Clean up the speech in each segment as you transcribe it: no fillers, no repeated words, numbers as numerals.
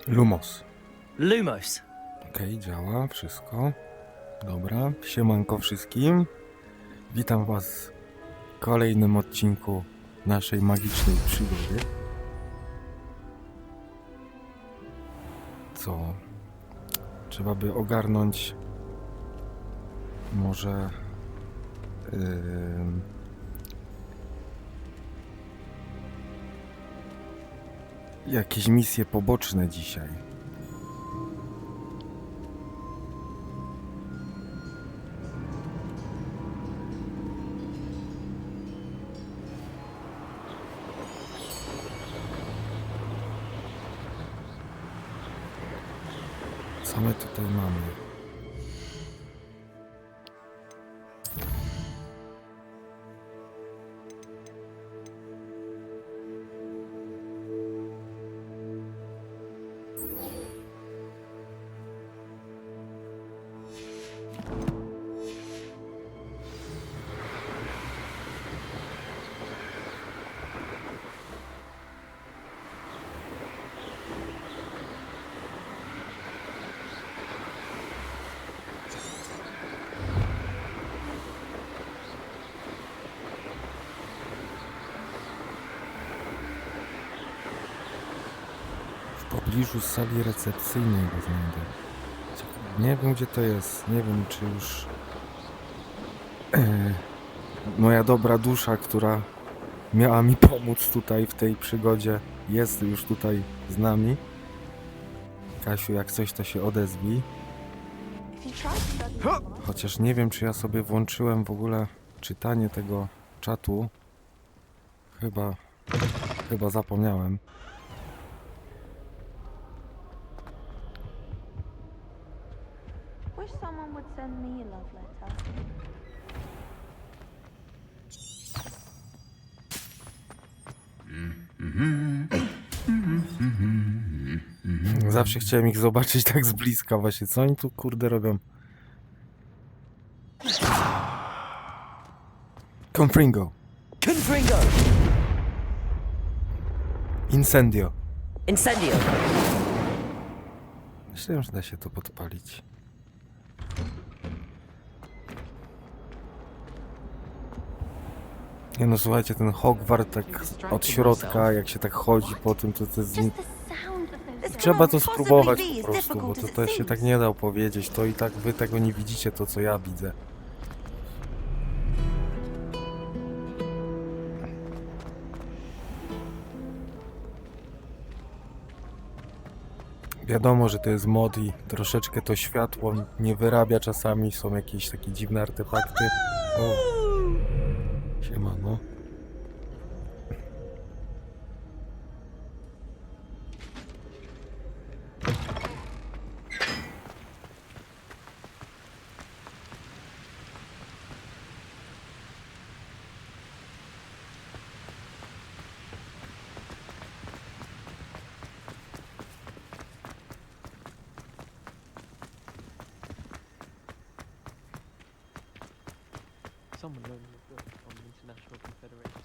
Lumos. Lumos. Okej, działa, wszystko. Dobra, siemanko wszystkim. Witam was w kolejnym odcinku naszej magicznej przygody. Co? Trzeba by ogarnąć może jakieś misje poboczne dzisiaj. Co my tutaj mamy? W pobliżu sali recepcyjnej go znajdę. Nie wiem, gdzie to jest. Nie wiem, czy już moja dobra dusza, która miała mi pomóc tutaj w tej przygodzie, jest już tutaj z nami. Kasiu, jak coś, to się odezwij. Chociaż nie wiem, czy ja sobie włączyłem w ogóle czytanie tego czatu. Chyba zapomniałem. Wish someone would send me a love letter. Zawsze chciałem ich zobaczyć tak z bliska właśnie. Co oni tu kurde robią? Confringo. Confringo. Incendio. Incendio. Myślałem, że da się to podpalić. Nie no, słuchajcie, ten Hogwart tak od środka, jak się tak chodzi po tym, to jest... Just the sound of those. Trzeba to spróbować po prostu, bo to się tak nie da opowiedzieć. To i tak wy tego nie widzicie, to co ja widzę. Wiadomo, że to jest mod i troszeczkę to światło nie wyrabia czasami, są jakieś takie dziwne artefakty. O, siemano. Someone knows the book on the International Confederation.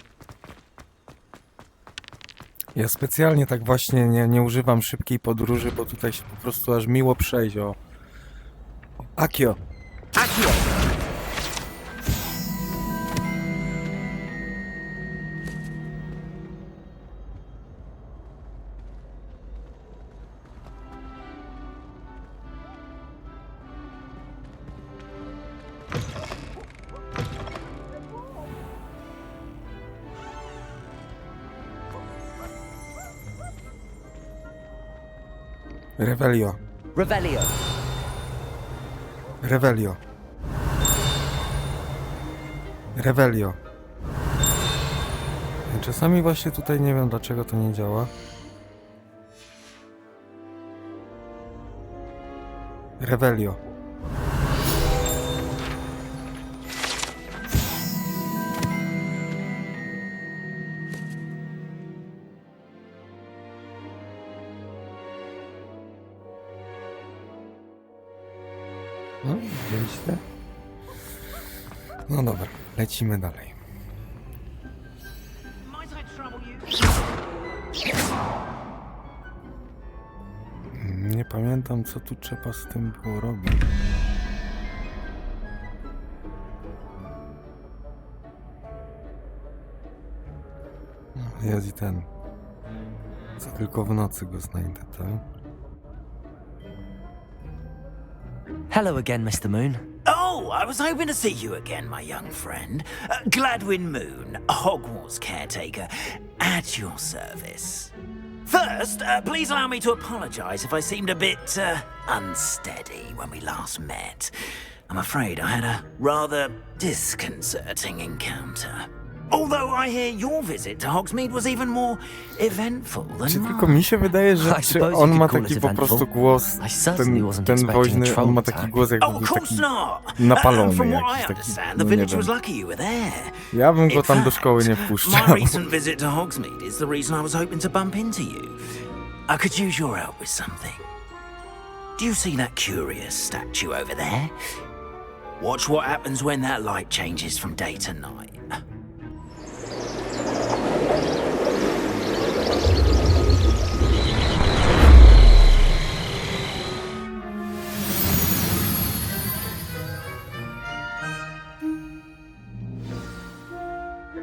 Ja specjalnie tak właśnie nie używam szybkiej podróży, bo tutaj się po prostu aż miło przejść, o. Akio! Accio. Revelio. Revelio. Revelio. Revelio. Czasami właśnie tutaj nie wiem, dlaczego to nie działa. Revelio. No, widzieliście? No dobra, lecimy dalej. pamiętam, co tu trzeba z tym było robić. Jest i ten. Co tylko w nocy go znajdę, tak? Hello again, Mr. Moon. Oh, I was hoping to see you again, my young friend. Gladwin Moon, Hogwarts caretaker, at your service. First, please allow me to apologize if I seemed a bit unsteady when we last met. I'm afraid I had a rather disconcerting encounter. Although I hear your visit to Hogsmeade was even more eventful than Czy mine. tylko mi się wydaje, że I czy suppose on you ma could call taki it po eventful. prostu głos, I certainly wasn't ten expecting a woźny, troll on ma taki attack. głos jakby Oh, był of course taki not. napalony From what jakiś I taki, understand, no the nie village wiem. was lucky you were there. Ja bym go In tam do szkoły nie fact, wpuszczał. My recent visit to Hogsmeade is the reason I was hoping to bump into you. I could use your help with something. Do you see that curious statue over there? Watch what happens when that light changes from day to night.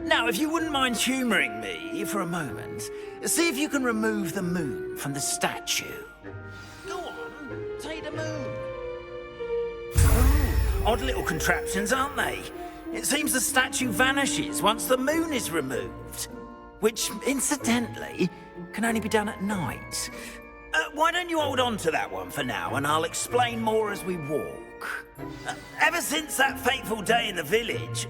Now, if you wouldn't mind humouring me for a moment, see if you can remove the moon from the statue. Go on, take the moon. Oh, odd little contraptions, aren't they? It seems the statue vanishes once the moon is removed. Which, incidentally, can only be done at night. Why don't you hold on to that one for now, and I'll explain more as we walk. Ever since that fateful day in the village,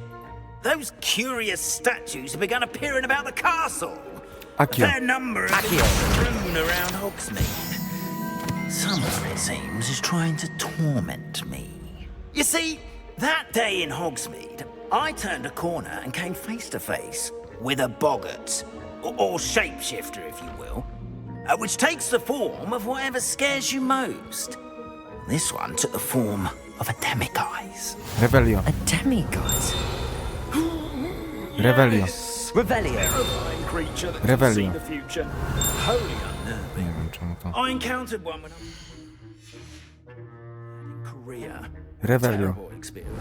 those curious statues have begun appearing about the castle. A Akio. fair number have been strewn around Hogsmeade. Someone, it seems, is trying to torment me. You see, that day in Hogsmeade, I turned a corner and came face to face with a boggart, or shapeshifter, if you will, which takes the form of whatever scares you most. This one took the form of a demiguise. Rebellion. A demiguise? Rebellion. Revelio. Terrifying creature that Rebellion. can see the future. Wholly unnerving. Nie wiem czemu to. I encountered one when I was in Korea. Rebellion. Terrible experience.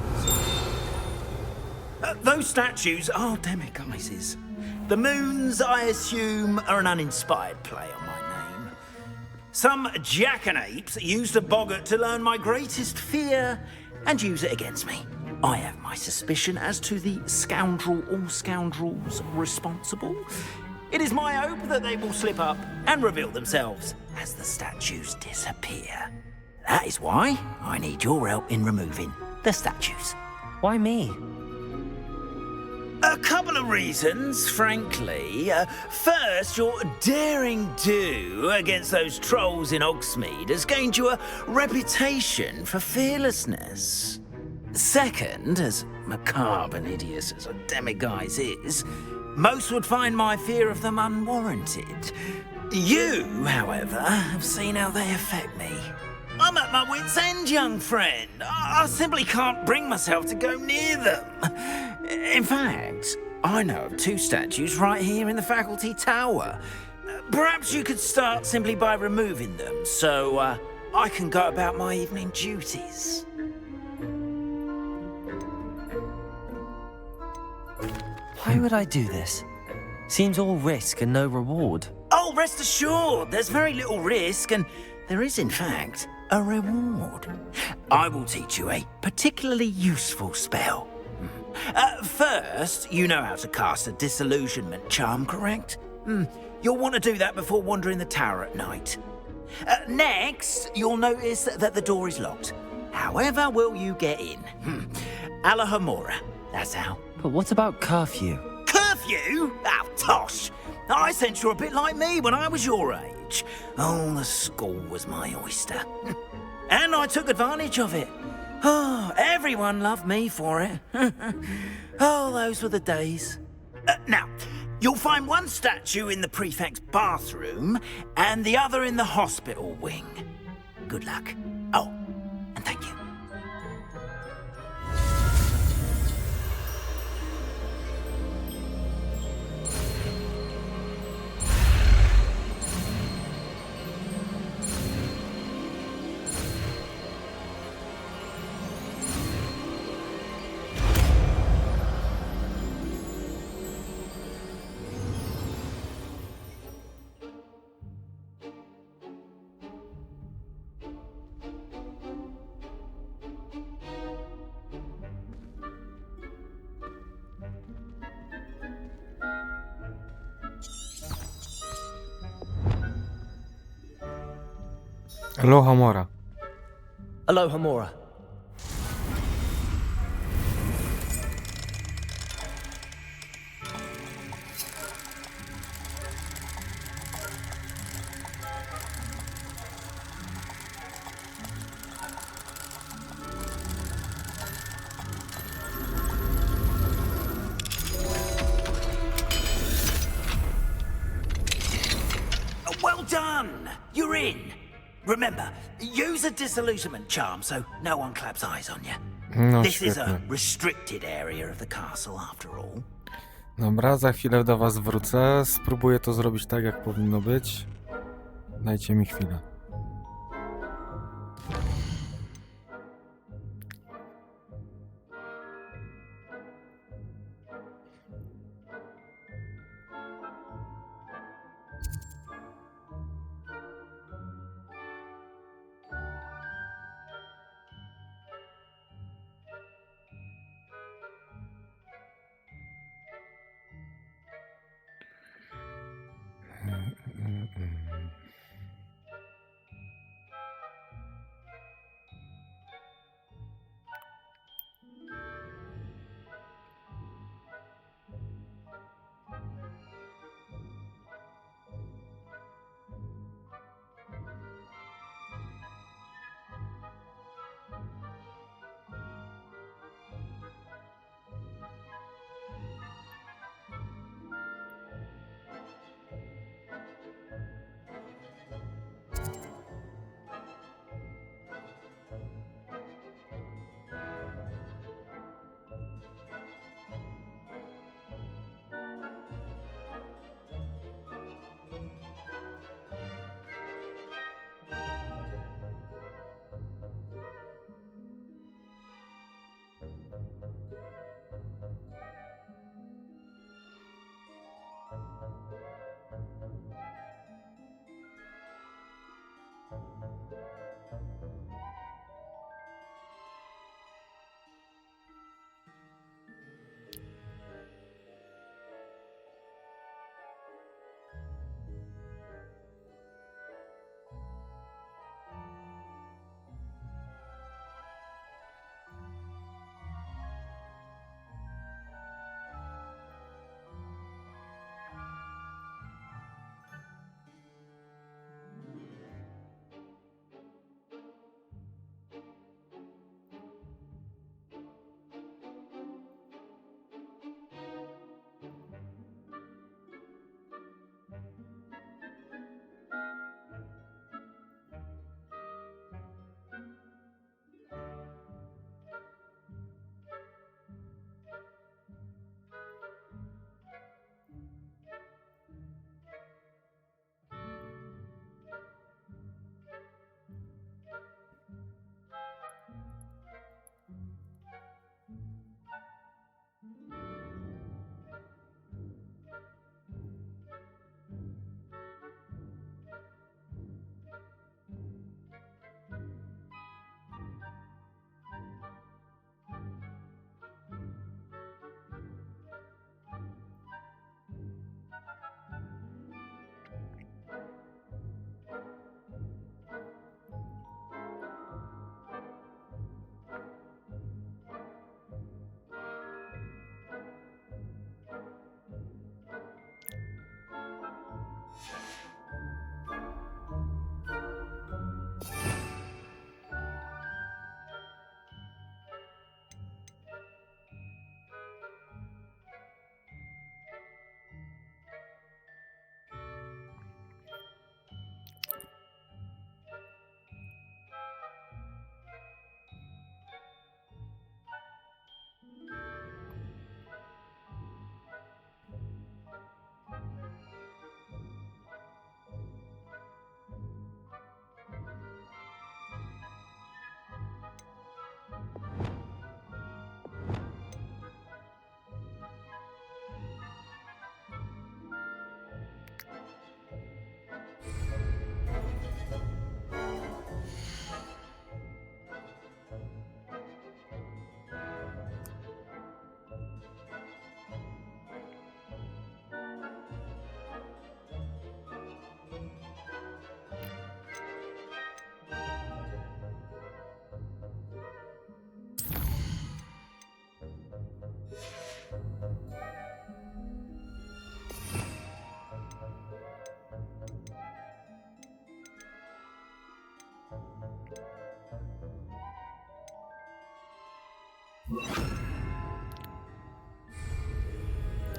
Those statues are demiguises. The moons, I assume, are an uninspired play on my name. Some jackanapes used a boggart to learn my greatest fear and use it against me. I have my suspicion as to the scoundrel or scoundrels responsible. It is my hope that they will slip up and reveal themselves as the statues disappear. That is why I need your help in removing the statues. Why me? A couple of reasons, frankly. First, your daring do against those trolls in Hogsmeade has gained you a reputation for fearlessness. Second, as macabre and hideous as a demiguise is, most would find my fear of them unwarranted. You, however, have seen how they affect me. I'm at my wit's end, young friend. I simply can't bring myself to go near them. In fact, I know of two statues right here in the faculty tower. Perhaps you could start simply by removing them, so I can go about my evening duties. Why would I do this? Seems all risk and no reward. Oh, rest assured, there's very little risk, and there is, in fact, a reward. I will teach you a particularly useful spell. First, you know how to cast a disillusionment charm, correct? You'll want to do that before wandering the tower at night. Next, you'll notice that the door is locked. However will you get in? Alahomora, that's how. But what about curfew? Curfew? Oh, tosh! I sense you're a bit like me when I was your age. Oh, the school was my oyster. And I took advantage of it. Oh, everyone loved me for it. Oh, those were the days. Now, you'll find one statue in the prefect's bathroom and the other in the hospital wing. Good luck. Oh, and thank you. Lohomora. Aloha Mora. Well done! You're in. Remember, use a disillusionment charm so no one claps eyes on you. No This is a świetnie. restricted area of the castle after all. Dobra, za chwilę do was wrócę. Spróbuję to zrobić tak, jak powinno być. Dajcie mi chwilę.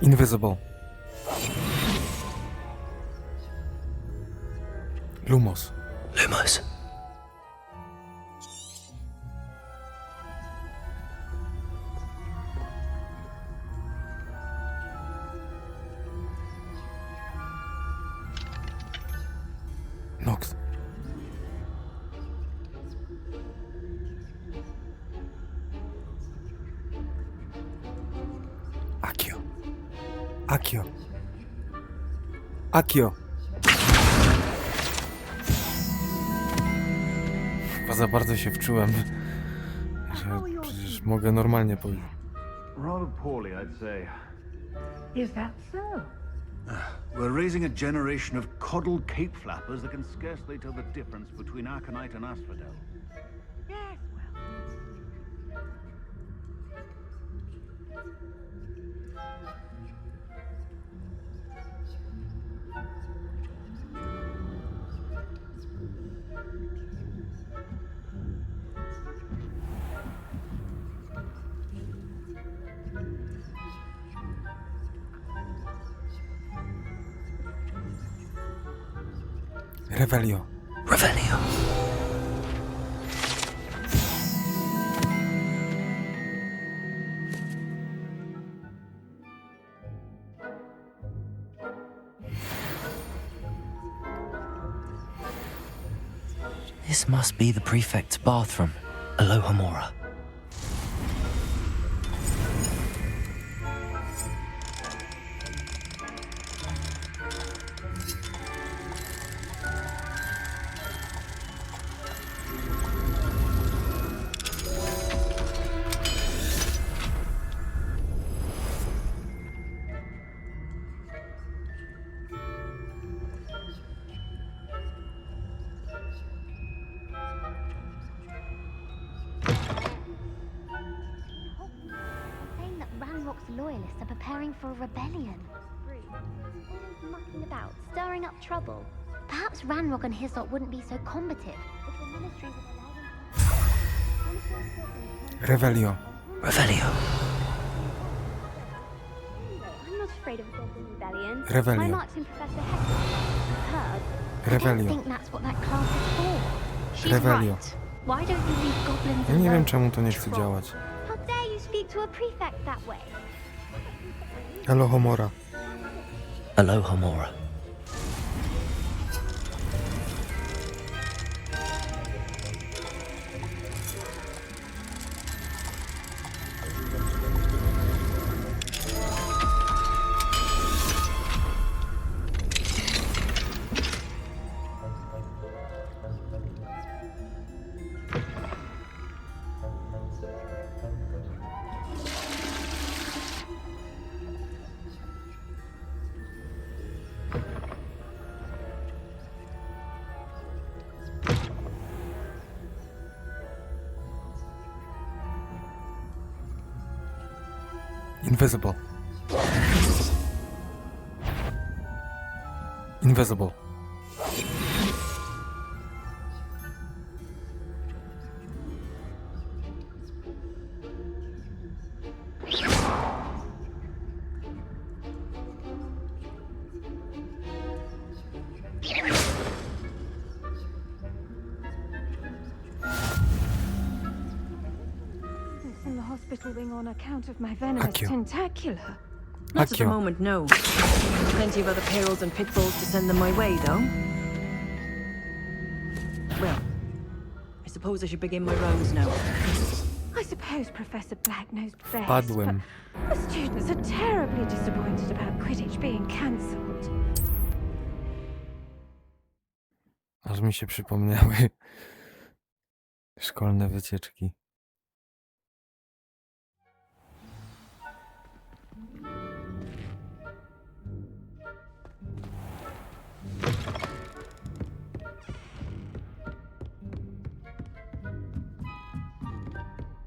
Invisible. Lumos. Lumos. Nox. Akio. Akio. Akio. Chyba za bardzo się wczułem, że przecież mogę normalnie powiedzieć. Rather poorly, I'd say. Is that so? We're raising a generation of coddled cape flappers that can scarcely tell the difference between Aconite and Asphodel. Yes, well. Revelio. Revelio. This must be the prefect's bathroom. Alohomora. Saying that Ranrock's loyalists are preparing for a rebellion. Always mucking about, stirring up trouble. Perhaps Ranrock and his lot wouldn't be so combative if the ministry would allow them to... Revelio. Revelio. I'm not afraid of a goblin rebellion. Revelio. My marksman Professor Hector heard. I Revelio. don't think that's what that class is for. She's Revelio. right. Why don't you leave goblins Ja nie wiem, alone? czemu to nie chce Troll. działać. How dare you speak to a prefect that way? Alohomora. Alohomora. Invisible. Invisible. In the hospital wing on account of my venomous Akio. tentacular. Not at the Akio. moment, no. Plenty of other payrolls and pitfalls to send them my way, though. Well, I suppose I should begin my rounds now. I suppose Professor Black knows best, Padłem. but the students are terribly disappointed about Quidditch being cancelled. Aż mi się przypomniały szkolne wycieczki.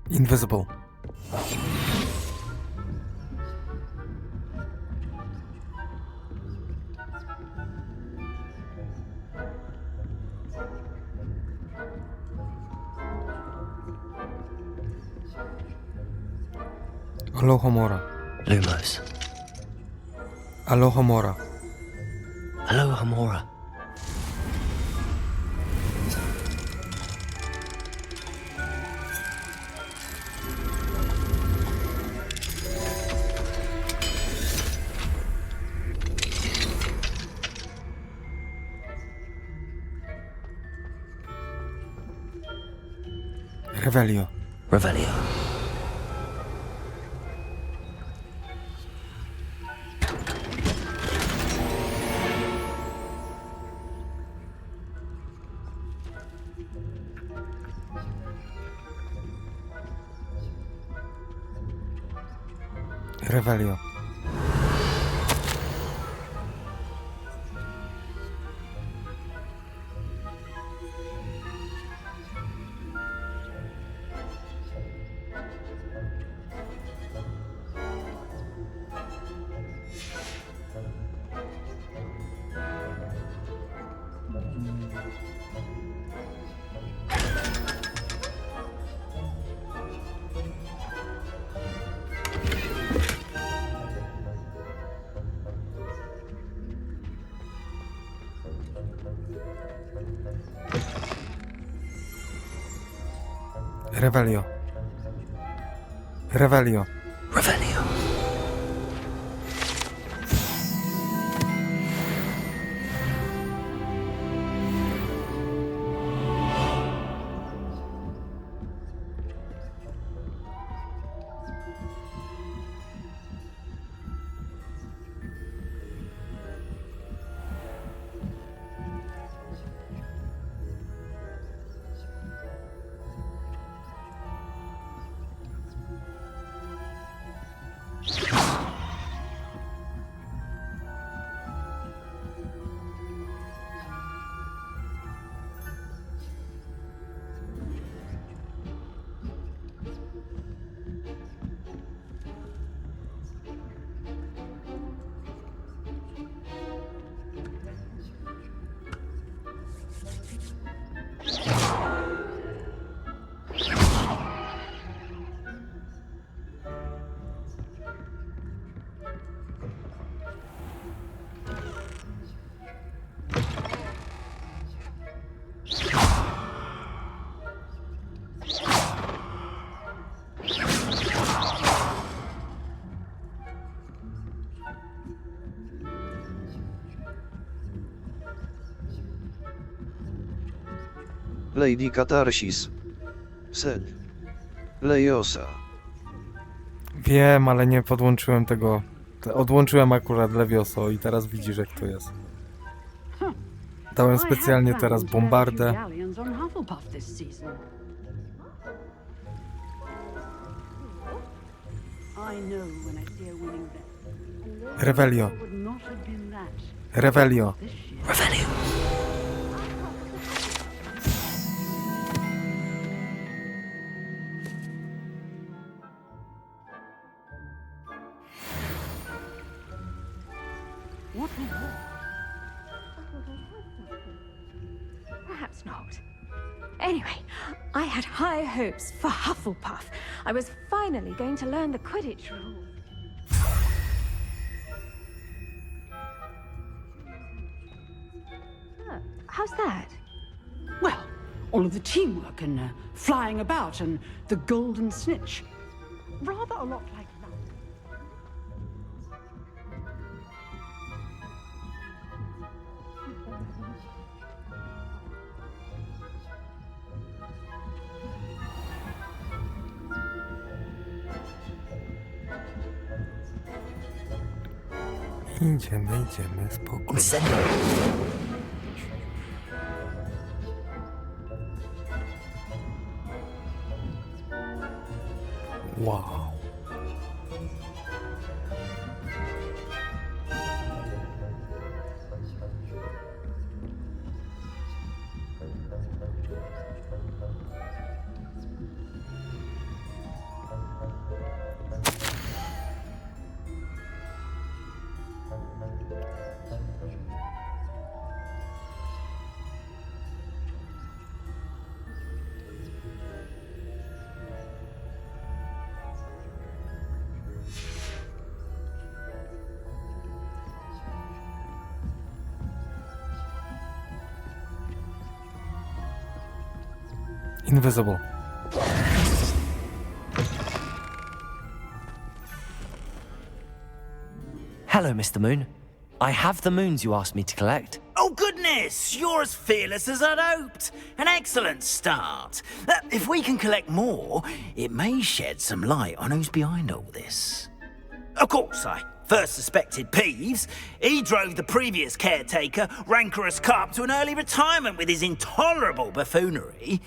Invisible. Alohomora. Lumos. Alohomora. Alohomora. Revelio. Revelio. Revelio. Revelio. Revelio. Revelio. Lady Katarsis. Sen. Lejosa. Wiem, ale nie podłączyłem tego. Odłączyłem akurat Levioso i teraz widzisz, jak to jest. Dałem specjalnie teraz bombardę. Revelio. Revelio. Revelio. Perhaps not. Anyway, I had high hopes for Hufflepuff. I was finally going to learn the Quidditch rules. Oh, how's that? Well, all of the teamwork and flying about and the golden snitch. Rather a lot like that. Idziemy, spokojnie. Wow. Invisible. Hello, Mr. Moon. I have the moons you asked me to collect. Oh, goodness! You're as fearless as I'd hoped. An excellent start. If we can collect more, it may shed some light on who's behind all this. Of course, I first suspected Peeves. He drove the previous caretaker, Rancorous Carp, to an early retirement with his intolerable buffoonery.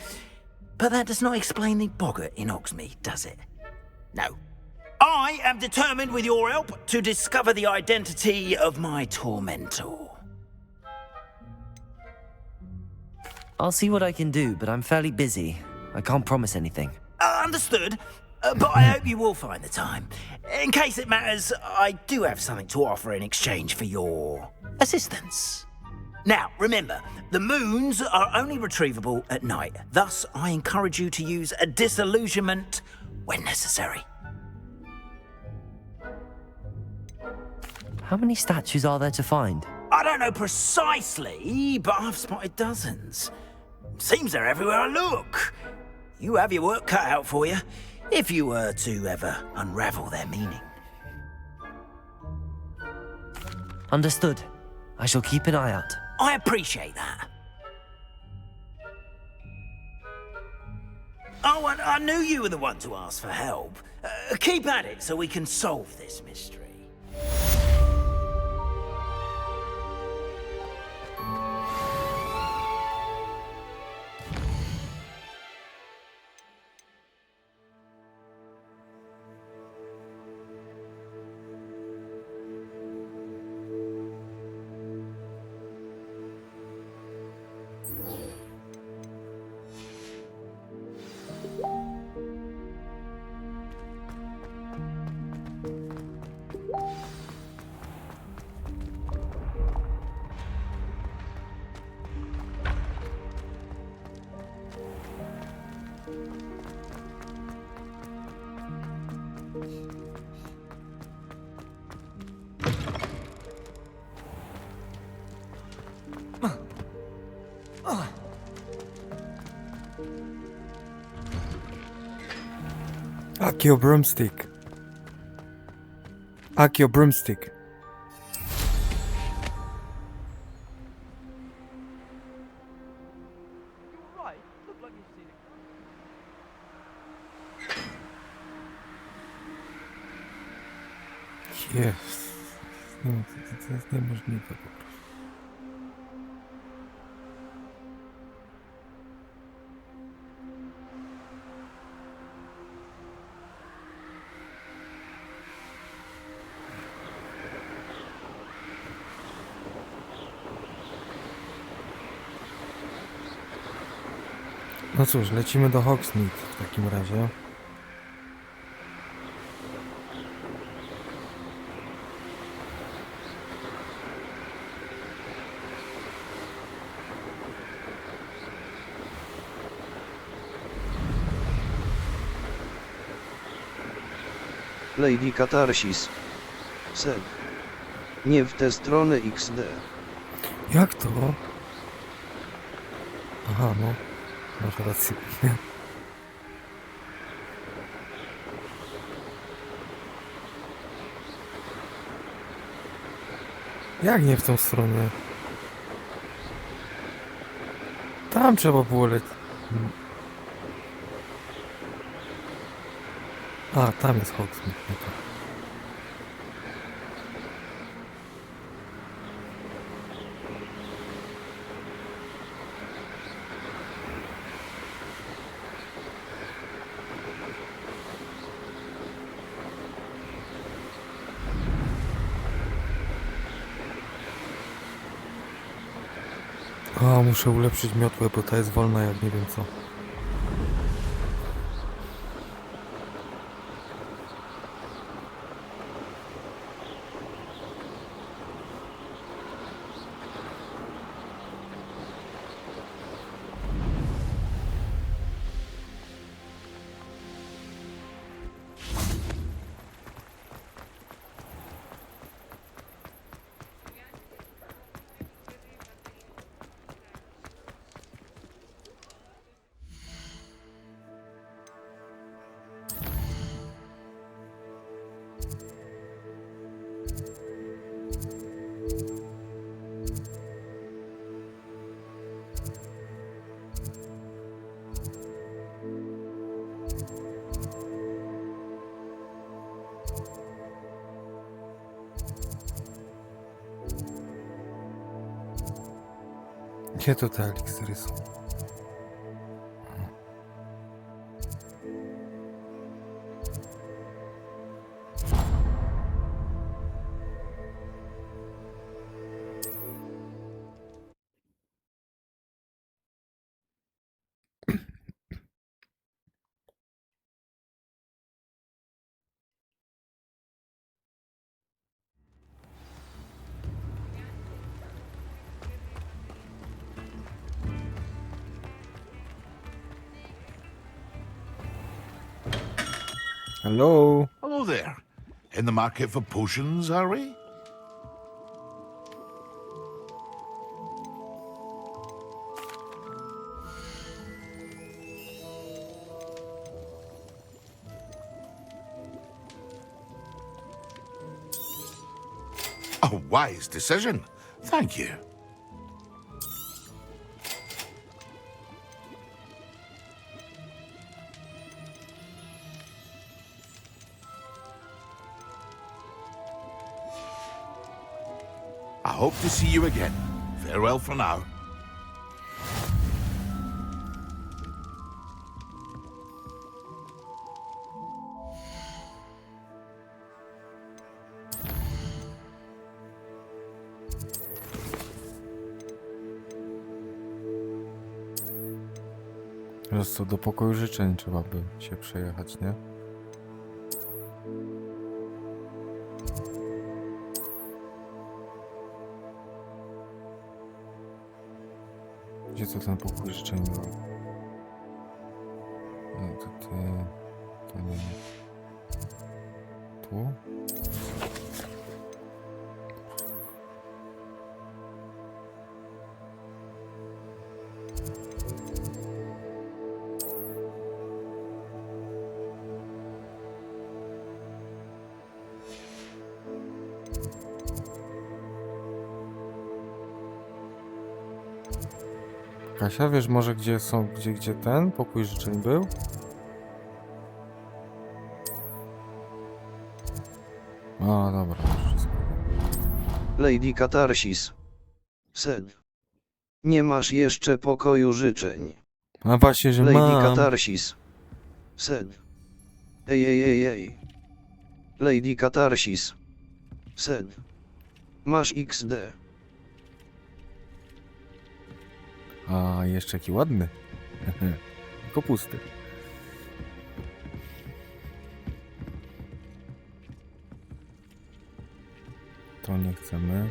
But that does not explain the boggart in Hogsmeade, does it? No. I am determined, with your help, to discover the identity of my tormentor. I'll see what I can do, but I'm fairly busy. I can't promise anything. Understood. But I hope you will find the time. In case it matters, I do have something to offer in exchange for your assistance. Now, remember, the moons are only retrievable at night. Thus, I encourage you to use a disillusionment when necessary. How many statues are there to find? I don't know precisely, but I've spotted dozens. Seems they're everywhere I look. You have your work cut out for you, if you were to ever unravel their meaning. Understood. I shall keep an eye out. I appreciate that. Oh, and I knew you were the one to ask for help. Keep at it so we can solve this mystery. Accio broomstick. Accio broomstick. Right, look like you've seen it. Jest. To jest niemożliwe po prostu. No cóż, lecimy do Hogsmeade w takim razie. Lady Katarsis. Sen. Nie w tę stronę XD. Jak to? Aha, no. Masz rację. Jak nie w tą stronę? Tam trzeba było lecieć. A, tam jest Hogsmeade. O, muszę ulepszyć miotłę, bo ta jest wolna jak nie wiem co. Gdzie to te eliksiry są? Hello? Hello there. In the market for potions, are we? A wise decision. Thank you. I hope to see you again. Farewell for now. Teraz co, do pokoju życzeń trzeba by się przejechać, nie? Gdzie to ten pokój życzeń był? Nie, to nie. Tu? Kasia, wiesz może gdzie są, gdzie ten pokój życzeń był? A, dobra, już wszystko. Lady Katarsis. Sen. Nie masz jeszcze pokoju życzeń. A właśnie, że Lady mam. Katarsis. Sen. Ej. Lady Katarsis. Sen. Masz XD. A, jeszcze jaki ładny. Tylko pusty. To nie chcemy.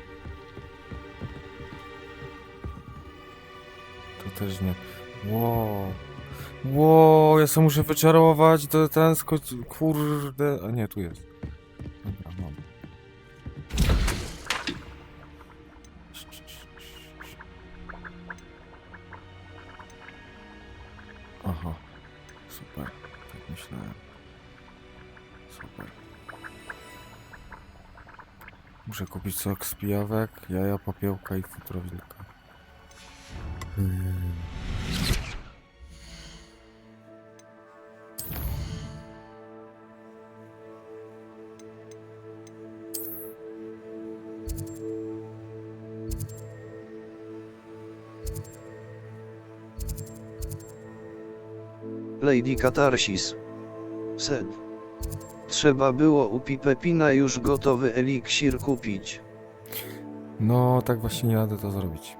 To też nie. Wow, ja sobie muszę wyczarować ten kurde. A nie, tu jest. Dobra, mam. Aha, super, tak myślałem. Super. Muszę kupić sok z pijawek, jaja, popiełka i futro wilka. Lady Katarsis. Sen. Trzeba było u Pipepina już gotowy eliksir kupić. No, tak właśnie nie jadę to zrobić.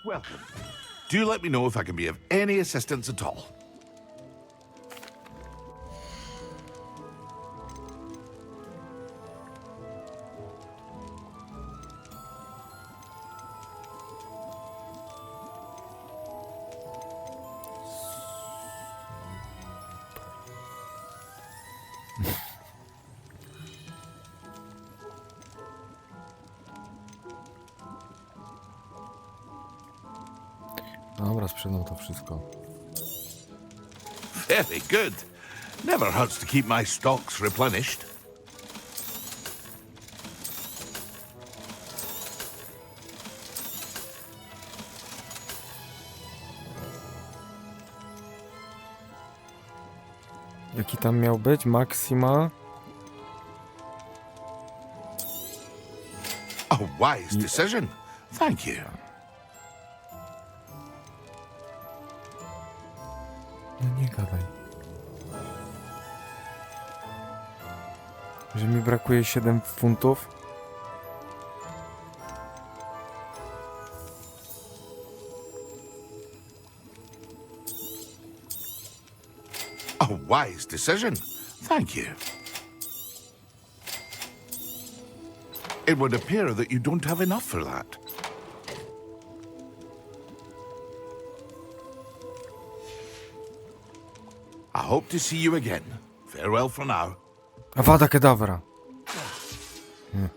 Welcome. Do let me know if I can be of any assistance at all. Dobra, sprzedam to wszystko. Very good. Never hurts to keep my stocks replenished. Jaki tam miał być? Maxima? A wise decision. Thank you. No nie gadaj. Że mi brakuje 7 funtów? A wise decision. Thank you. It would appear that you don't have enough for that. I hope to see you again. Farewell for now. Avada Kedavra. Nie.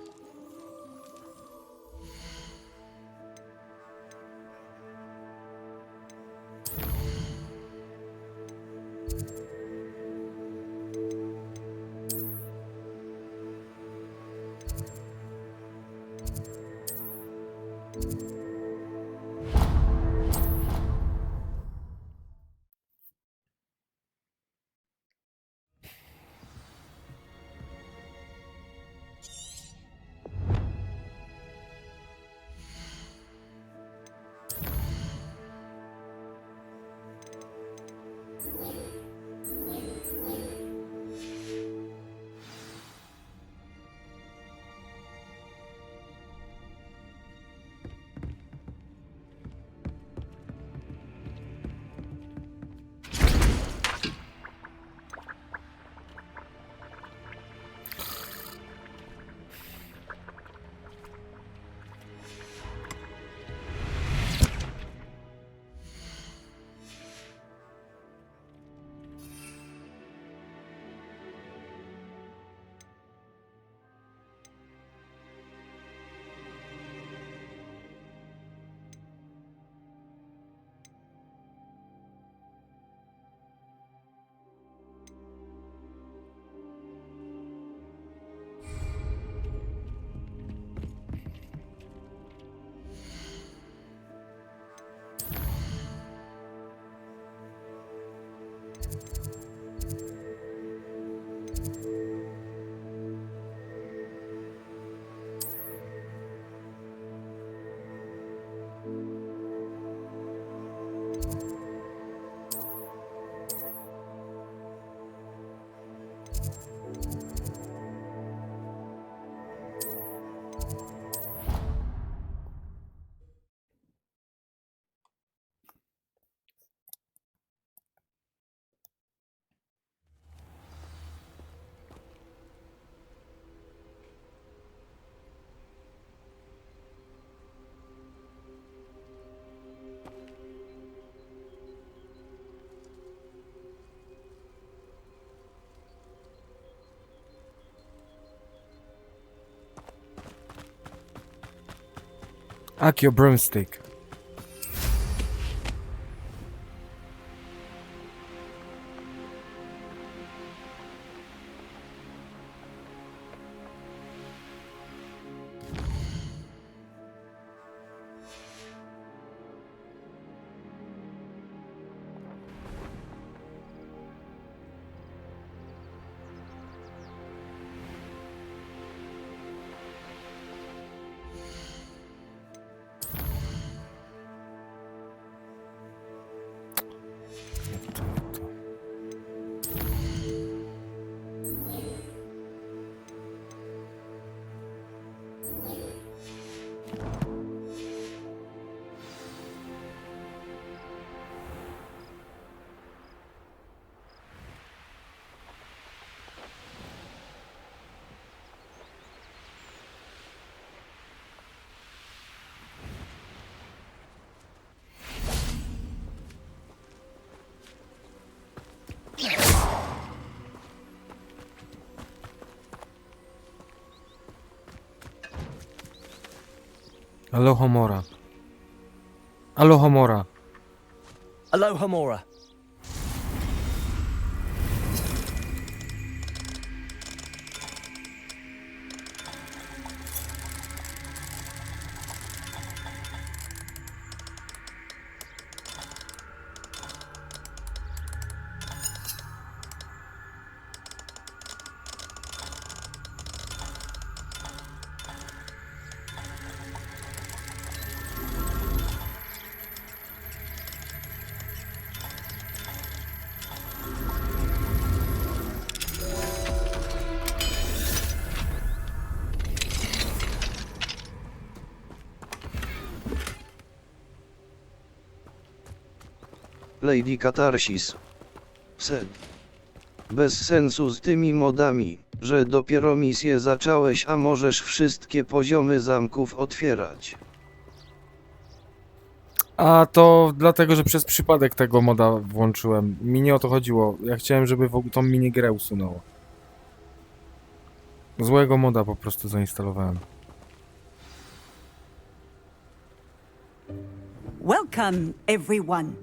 Akio broomstick. Alohomora. Alohomora. Alohomora. Lady Katarsis. Sen. Bez sensu z tymi modami, że dopiero misję zacząłeś, a możesz wszystkie poziomy zamków otwierać. A to dlatego, że przez przypadek tego moda włączyłem. Mi nie o to chodziło. Ja chciałem, żeby tą minigrę usunęło. Złego moda po prostu zainstalowałem. Welcome, everyone.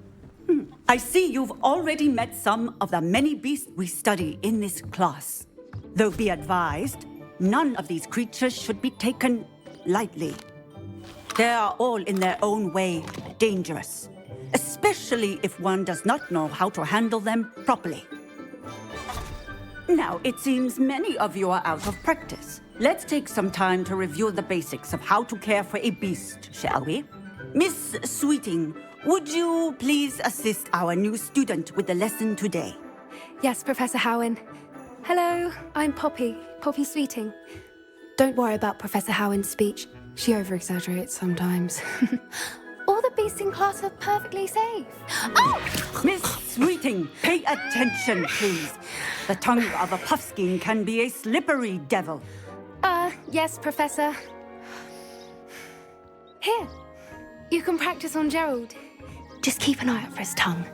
I see you've already met some of the many beasts we study in this class. Though be advised, none of these creatures should be taken lightly. They are all in their own way dangerous, especially if one does not know how to handle them properly. Now, it seems many of you are out of practice. Let's take some time to review the basics of how to care for a beast, shall we? Miss Sweeting, would you please assist our new student with the lesson today? Yes, Professor Howen. Hello, I'm Poppy Sweeting. Don't worry about Professor Howen's speech. She over-exaggerates sometimes. All the beasts in class are perfectly safe. Oh! Miss Sweeting, pay attention, please. The tongue of a puffskein can be a slippery devil. Yes, Professor. Here, you can practice on Gerald. Just keep an eye out for his tongue.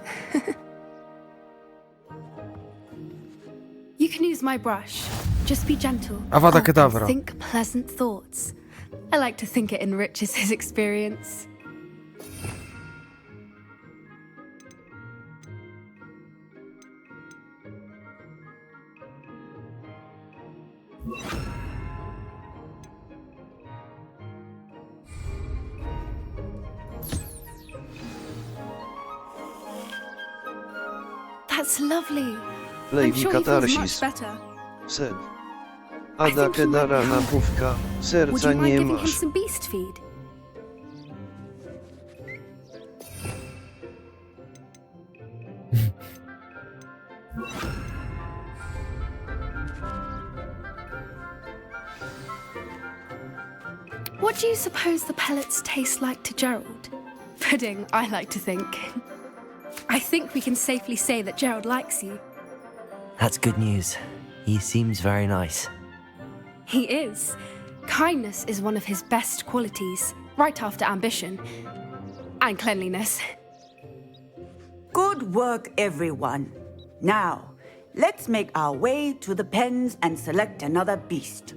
You can use my brush. Just be gentle. Avada Kedavra. And think pleasant thoughts. I like to think it enriches his experience. That's lovely. I'm Lady sure he feels much Katarsis. better. Sen. I Ada think he might Kedara be na healthy. pówka, Would serca you mind nie giving him masz. some beast feed? What do you suppose the pellets taste like to Gerald? Pudding, I like to think. I think we can safely say that Gerald likes you. That's good news. He seems very nice. He is. Kindness is one of his best qualities, right after ambition. And cleanliness. Good work, everyone. Now, let's make our way to the pens and select another beast.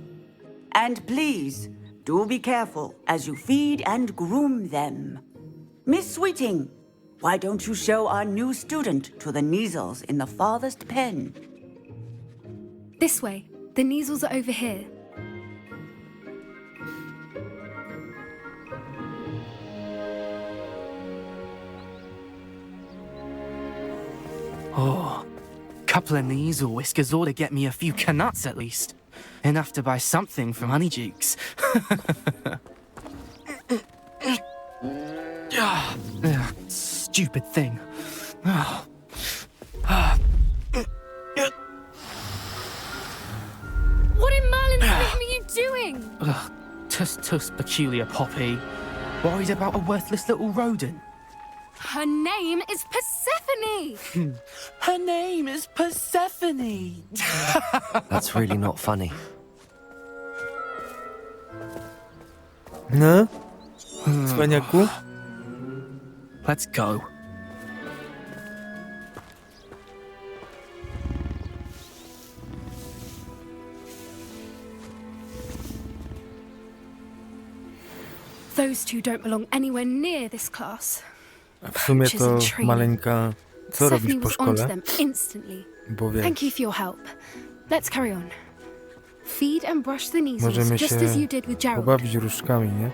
And please, do be careful as you feed and groom them. Miss Sweeting, why don't you show our new student to the Neasels in the farthest pen? This way. The Neasels are over here. Oh, couple of Neasel whiskers ought to get me a few canuts at least. Enough to buy something from Honeydukes. Stupid thing. What in Merlin's name are you doing? Tuss peculiar Poppy. Worried about a worthless little rodent. Her name is Persephone! Her name is Persephone. That's really not funny. No? Cwaniaku? Let's go. Those two don't belong anywhere near this class. W sumie to maleńka... Co robisz Persephone po was onto szkole? them instantly. Bo wiesz, Thank you for your help. Let's carry on. Feed and brush the Neasels, możemy just as się you did with Gerald. pobawić różdżkami, nie?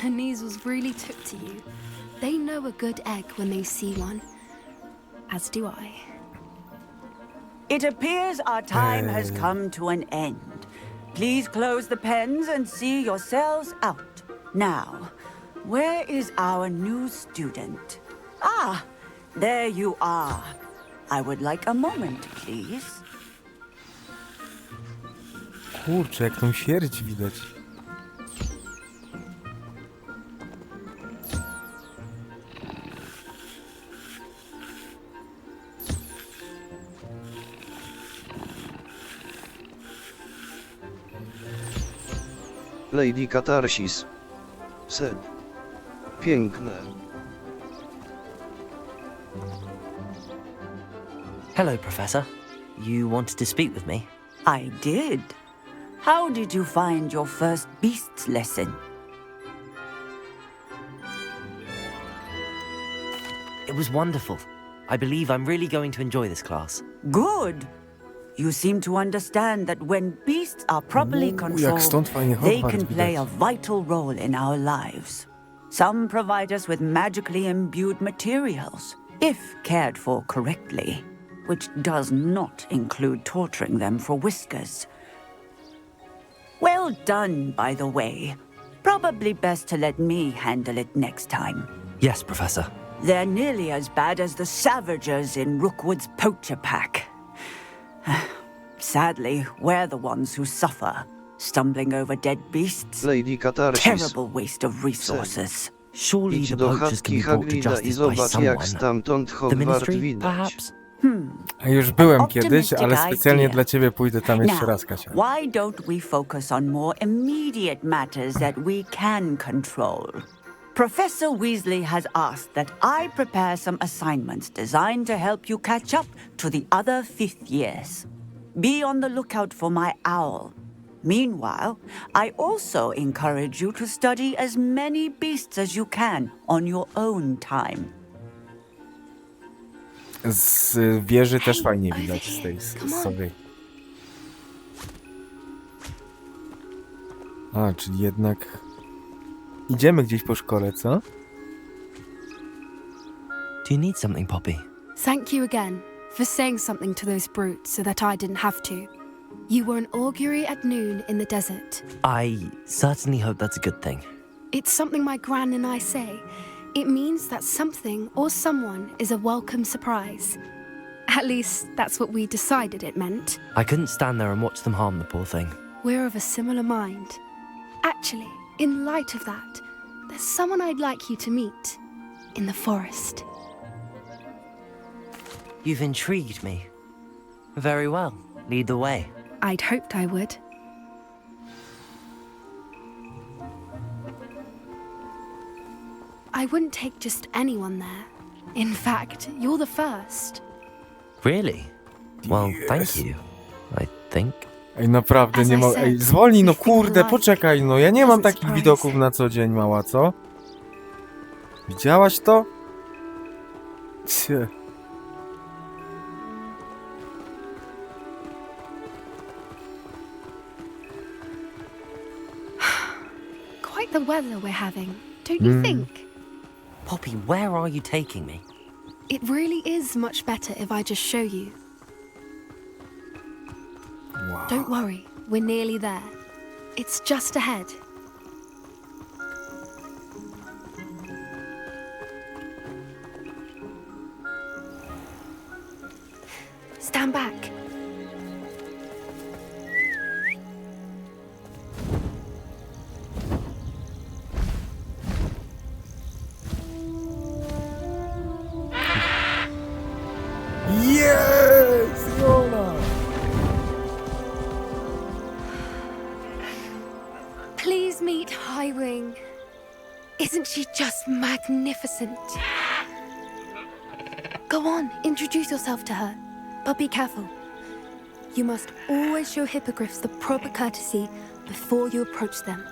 The Neasels really took to you. They know a good egg when they see one. As do I. It appears our time has come to an end. Please close the pens and see yourselves out. Now, where is our new student? Ah, there you are. I would like a moment, please. Kurczę, jak tą śmierć widać. Lady Katarsis. Sen. Piękne. Hello, Professor. You wanted to speak with me? I did. How did you find your first beasts lesson? It was wonderful. I believe I'm really going to enjoy this class. Good. You seem to understand that when beasts are properly jak controlled, stąd fajnie they Hogwarts can play widać. a vital role in our lives. Some provide us with magically imbued materials, if cared for correctly, which does not include torturing them for whiskers. Well done, by the way. Probably best to let me handle it next time. Yes, Professor. They're nearly as bad as the Savagers in Rookwood's poacher pack. Sadly, we're the ones who suffer, stumbling over dead beasts. Lady Katarsis. Terrible waste of resources. Surely Idź the do poachers can chatki be brought to Hagrida i justice by zobacz someone. jak stamtąd The Hogwart ministry, widać. perhaps? A już byłem kiedyś, Optimistic ale specjalnie idea. dla ciebie pójdę tam jeszcze Now, raz, Kasia. why don't we focus on more immediate matters that we can control? Professor Weasley has asked that I prepare some assignments designed to help you catch up to the other fifth years. Be on the lookout for my owl. Meanwhile, I also encourage you to study as many beasts as you can on your own time. Z wieży też fajnie widać z tej sobie. A, czyli jednak idziemy gdzieś po szkole, co? Do you need something, Poppy? Thank you again for saying something to those brutes so that I didn't have to. You were an augury at noon in the desert. I certainly hope that's a good thing. It's something my gran and I say. It means that something or someone is a welcome surprise. At least, that's what we decided it meant. I couldn't stand there and watch them harm the poor thing. We're of a similar mind. Actually, in light of that, there's someone I'd like you to meet. In the forest. You've intrigued me. Very well. Lead the way. I'd hoped I would. I wouldn't take just anyone there. In fact, you're the first. Really? Well, thank you. I think. Ej, naprawdę As nie I mogę. said, Ej, zwolnij, no if people kurde, like, poczekaj, no ja nie mam doesn't takich surprise. widoków na co dzień, mała, co? Widziałaś to? Cie. Quite the weather we're having, don't you think? Poppy, where are you taking me? It really is much better if I just show you. Wow. Don't worry, we're nearly there. It's just ahead. Stand back. Yes! Jola! Please meet Highwing. Isn't she just magnificent? Go on, introduce yourself to her. But be careful. You must always show hippogriffs the proper courtesy before you approach them.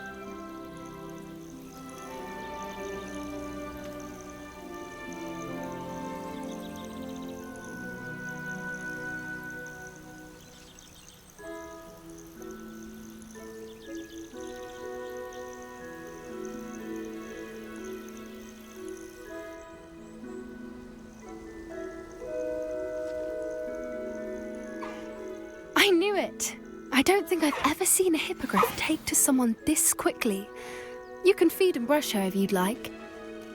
I don't think I've ever seen a hippogriff take to someone this quickly. You can feed and brush her if you'd like.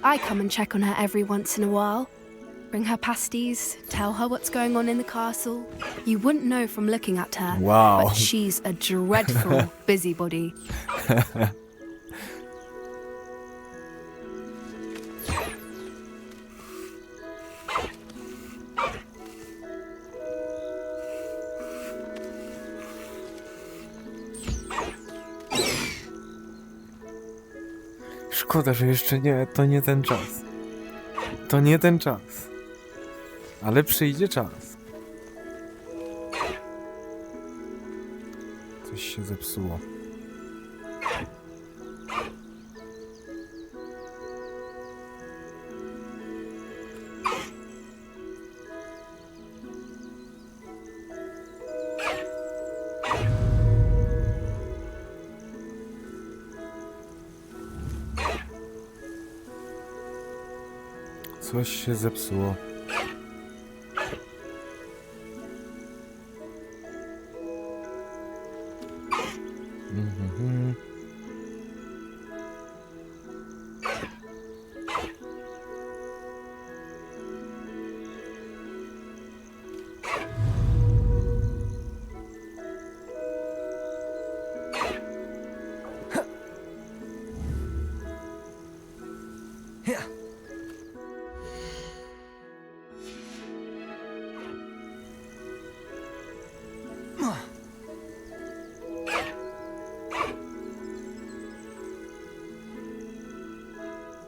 I come and check on her every once in a while. Bring her pasties, tell her what's going on in the castle. You wouldn't know from looking at her, Wow. but she's a dreadful busybody. Szkoda, że jeszcze nie, to nie ten czas. To nie ten czas. Ale przyjdzie czas. Coś się zepsuło. Coś się zepsuło.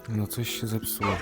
No coś się zepsuło.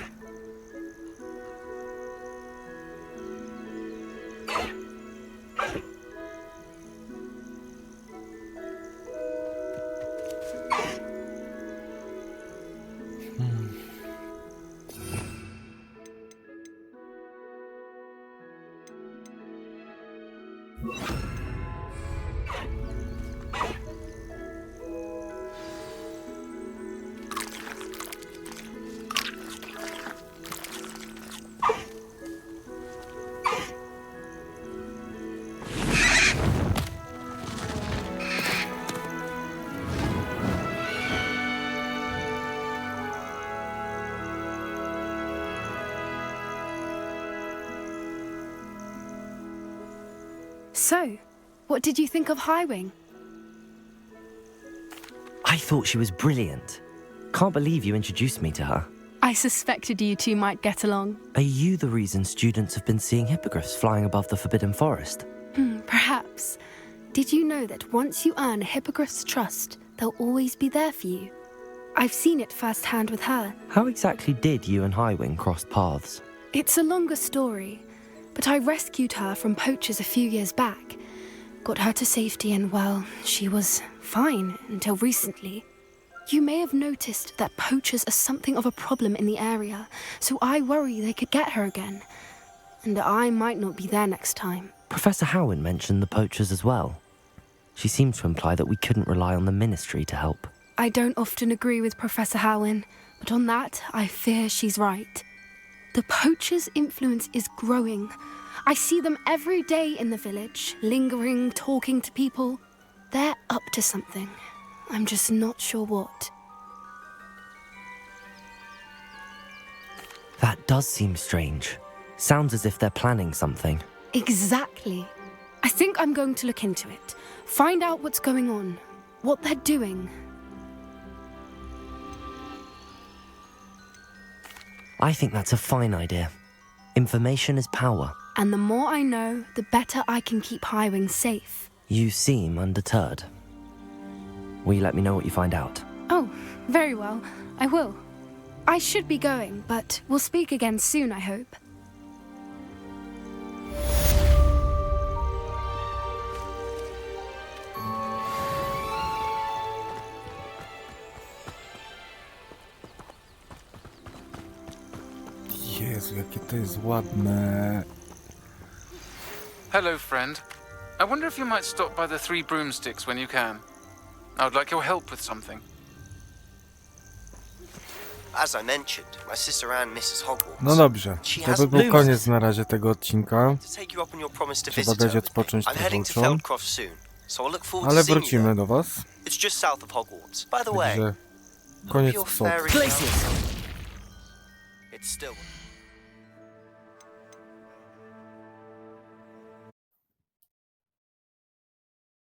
So, what did you think of Highwing? I thought she was brilliant. Can't believe you introduced me to her. I suspected you two might get along. Are you the reason students have been seeing hippogriffs flying above the Forbidden Forest? Perhaps. Did you know that once you earn a hippogriff's trust, they'll always be there for you? I've seen it firsthand with her. How exactly did you and Highwing cross paths? It's a longer story, but I rescued her from poachers a few years back. Got her to safety and, well, she was fine until recently. You may have noticed that poachers are something of a problem in the area, so I worry they could get her again. And I might not be there next time. Professor Howen mentioned the poachers as well. She seemed to imply that we couldn't rely on the ministry to help. I don't often agree with Professor Howen, but on that, I fear she's right. The poachers' influence is growing. I see them every day in the village, lingering, talking to people. They're up to something. I'm just not sure what. That does seem strange. Sounds as if they're planning something. Exactly. I think I'm going to look into it. Find out what's going on, what they're doing. I think that's a fine idea. Information is power. And the more I know, the better I can keep Highwing safe. You seem undeterred. Will you let me know what you find out? Oh, very well. I will. I should be going, but we'll speak again soon, I hope. Jezu, jakie to jest ładne. Hello, friend. I wonder if you might stop by the Three Broomsticks when you can. I would like your help with something. As I mentioned, my sister Anne misses Hogwarts. No dobrze, to by był koniec na razie tego odcinka. To take you up on your promise to Trzeba visit dać her with me. odpocząć I'm heading to trochę. Feldcroft soon. so I look forward Ale to seeing you wrócimy there. do was. It's just south of Hogwarts. By the way, Także koniec your kwot. fairy tale- It's still